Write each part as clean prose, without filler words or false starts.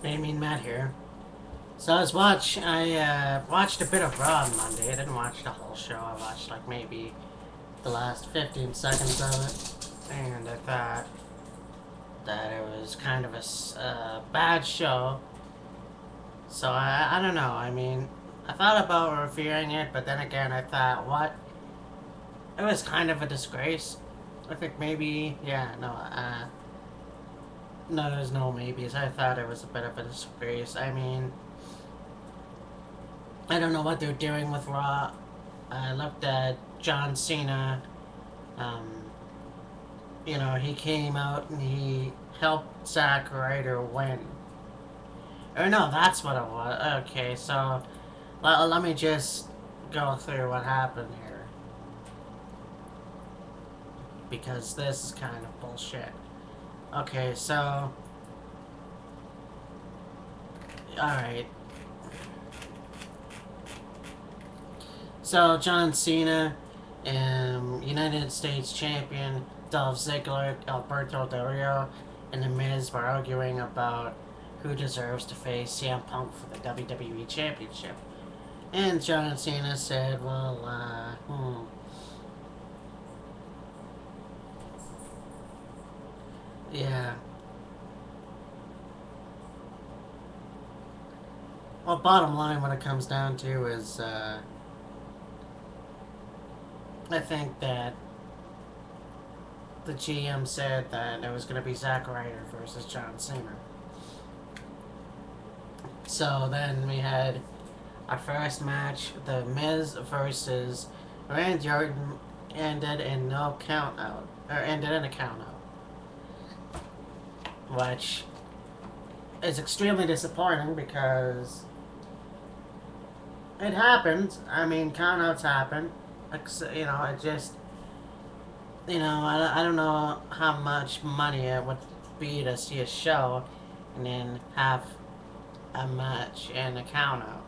I mean, Matt here. So I watched a bit of Raw on Monday. I didn't watch the whole show. I watched like maybe the last 15 seconds of it. And I thought that it was kind of a bad show. So I don't know. I mean, I thought about reviewing it, but then again, I thought, what? It was kind of a disgrace. I think maybe, yeah, no, there's no maybes. I thought it was a bit of a disgrace. I mean, I don't know what they're doing with Raw. I looked at John Cena. Um, he came out and he helped Zack Ryder win. Or no, that's what it was. Okay, so let me just go through what happened here because this is kind of bullshit. Okay, so all right. So John Cena, United States champion Dolph Ziggler, Alberto Del Rio, and The Miz were arguing about who deserves to face CM Punk for the WWE Championship. And John Cena said, well, yeah. Well, bottom line, what it comes down to is, I think that the GM said that it was going to be Zack Ryder versus John Cena. So then we had our first match, The Miz versus Randy Orton, ended in no count out, or ended in a count out, which is extremely disappointing because it happened. I mean, countouts happen. It just, I don't know how much money it would be to see a show and then have a match and a countout.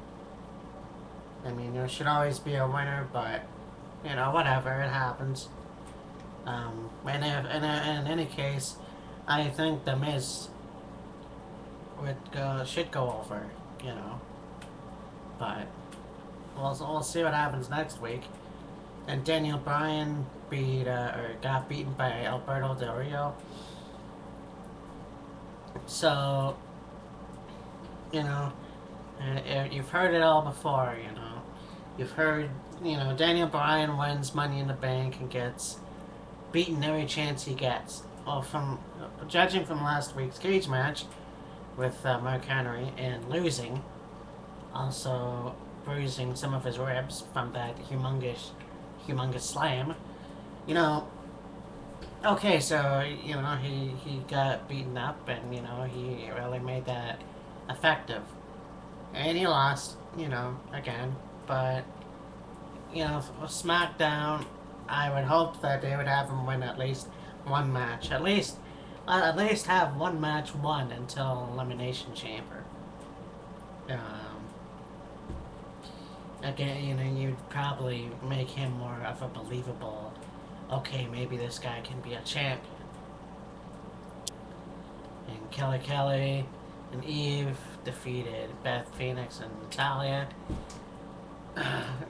I mean, there should always be a winner, but, whatever, it happens. In any case, I think The Miz should go over, you know. But we'll see what happens next week. And Daniel Bryan got beaten by Alberto Del Rio. So, you know, you've heard it all before. You've heard, Daniel Bryan wins Money in the Bank and gets beaten every chance he gets. Well, from judging from last week's cage match with Mark Henry and losing, also bruising some of his ribs from that humongous slam. You know, okay, so he got beaten up, and he really made that effective, and he lost. Again, but SmackDown, I would hope that they would have him win at least one match, at least have one match won until Elimination Chamber. Um, Again, you'd probably make him more of a believable. Okay, maybe this guy can be a champion. And Kelly and Eve defeated Beth Phoenix and Natalia.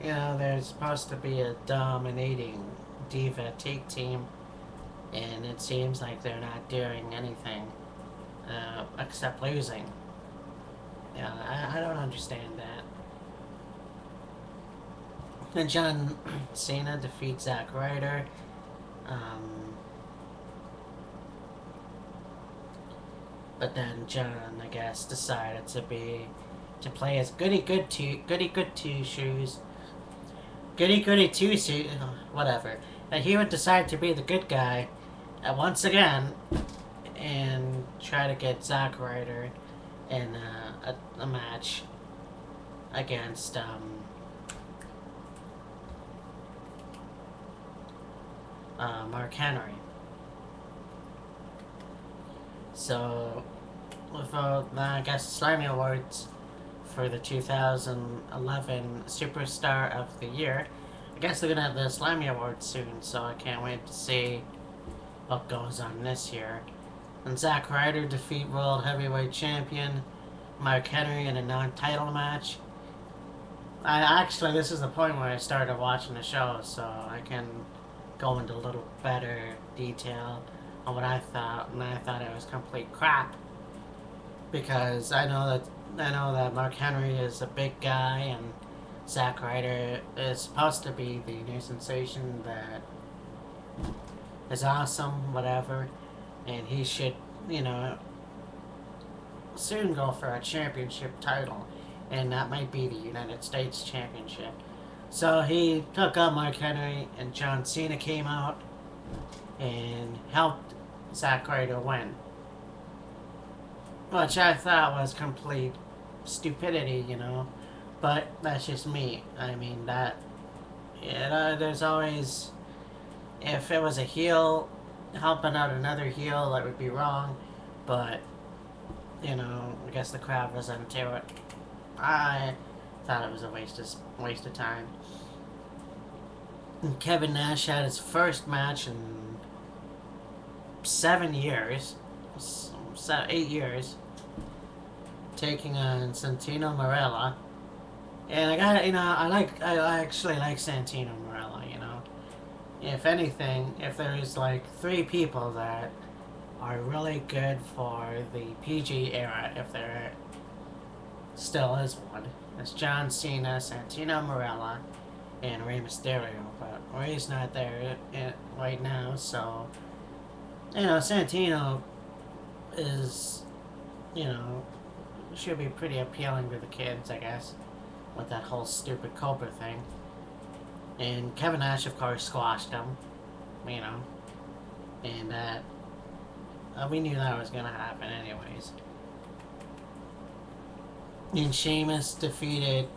There's supposed to be a dominating diva take team, and it seems like they're not doing anything except losing. I don't understand that. And John Cena defeats Zack Ryder. Um, but then John, I guess, decided to play as goody good two shoes, goody two shoes, whatever. And he would decide to be the good guy, once again, and try to get Zack Ryder in a match against Mark Henry. So, with I guess Slammy Awards for the 2011 Superstar of the Year, I guess they're gonna have the Slammy Awards soon, so I can't wait to see what goes on this year. And Zack Ryder defeat World Heavyweight Champion Mark Henry in a non-title match. This is the point where I started watching the show, so I can go into a little better detail on what I thought, and I thought it was complete crap because I know that Mark Henry is a big guy, and Zack Ryder is supposed to be the new sensation that is awesome, whatever, and he should, you know, soon go for a championship title, and that might be the United States Championship. So he took up Mark Henry, and John Cena came out and helped Zack Ryder win, which I thought was complete stupidity, you know. But that's just me. I mean, there's always, if it was a heel helping out another heel, that would be wrong. But, you know, I guess the crowd was into it. I thought it was a waste of time. And Kevin Nash had his first match in 7 years, 8 years, taking on Santino Marella. And I actually like Santino Marella, you know. If anything, if there's like three people that are really good for the PG era, if there still is one, it's John Cena, Santino Marella, and Rey Mysterio. But Rey's not there right now, so, you know, Santino is, you know, should be pretty appealing to the kids, I guess, with that whole stupid Cobra thing. And Kevin Nash, of course, squashed him, you know, and we knew that was gonna happen anyways. And Sheamus defeated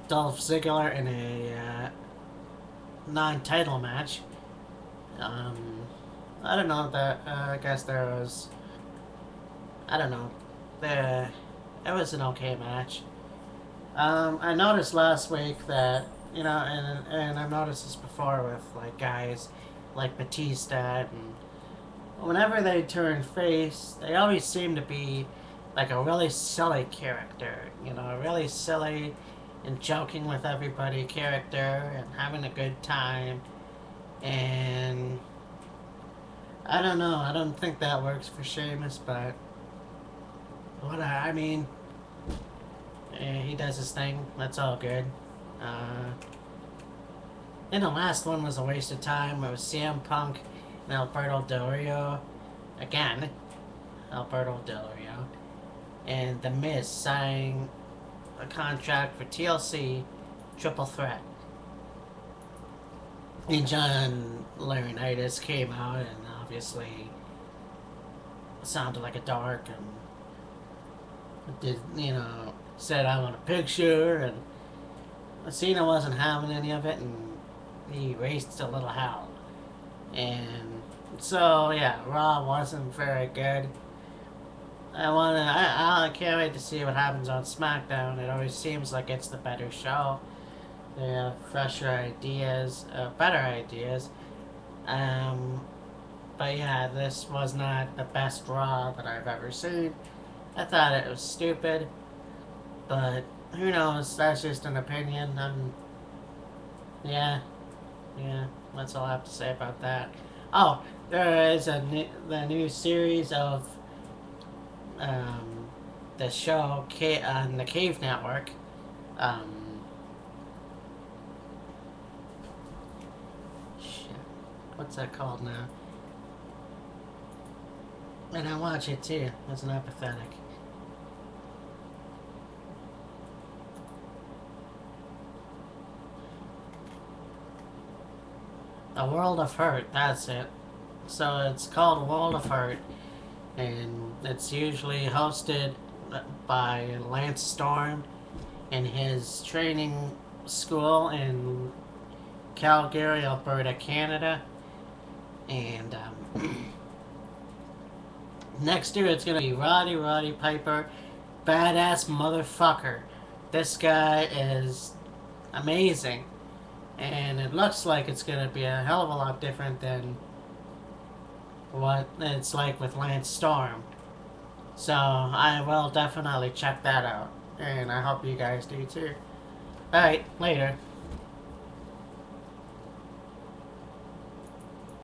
Dolph Ziggler in a non-title match. I don't know that. I guess there was. I don't know. It was an okay match. I noticed last week that, you know, and I've noticed this before with like guys like Batista, and whenever they turn face, they always seem to be like a really silly character, you know, a really silly and joking with everybody character and having a good time. And I don't know, I don't think that works for Sheamus, but I mean, he does his thing. That's all good. And the last one was a waste of time. It was CM Punk and Alberto Del Rio. Again, Alberto Del Rio. And The Miz signing a contract for TLC Triple Threat. And John Laurinaitis came out and obviously sounded like a dork and did, you know, said I want a picture, and Cena wasn't having any of it, and he raised a little hell. And so yeah, Raw wasn't very good. I can't wait to see what happens on SmackDown. It always seems like it's the better show. They have fresher ideas, better ideas. But yeah, this was not the best Raw that I've ever seen. I thought it was stupid, but who knows? That's just an opinion. Yeah, that's all I have to say about that. Oh, there is the new series of the show on the Cave Network. Shit, what's that called now? And I watch it too. It's not pathetic. A World of Hurt, that's it. So it's called World of Hurt, and it's usually hosted by Lance Storm in his training school in Calgary, Alberta, Canada. And next year it's gonna be Rowdy Roddy Piper, badass motherfucker. This guy is amazing. And it looks like it's going to be a hell of a lot different than what it's like with Lance Storm. So I will definitely check that out. And I hope you guys do too. Alright, later.